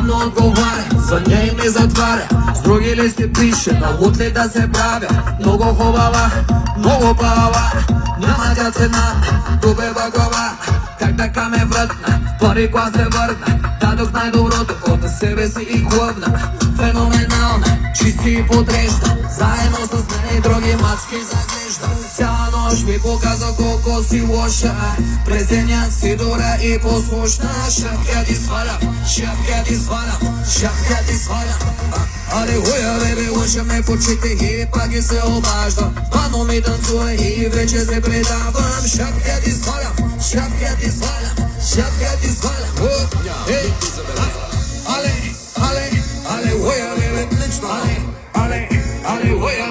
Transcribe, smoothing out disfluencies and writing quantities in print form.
Явно отговаря, за нея ми затваря. С други ли си пише, на луд ли да се правя? Много хубава, много баба, няма тя цена, тубе глава. Как така ме врътна, в първи клас се върна. Дадох най-доброто от себе си и хлъбна. Феноменална, чисти и подрежда. Заедно с мен и други мацки заглежда. Цяла нощ ми показа колко си лоша. През деня си добра и послушна. Шапка ти свалям, шапка ти свалям, шапка ти свалям. Алелуя, бебе, лъжа ме в очите и пак и се обаждам. Пано ми танцува и вече се предавам. Шапка ти свалям, шапка ти свалям, шапка ти свалям. Ale, ale, ale, алелуя, бебе, ale, ale, алелуя.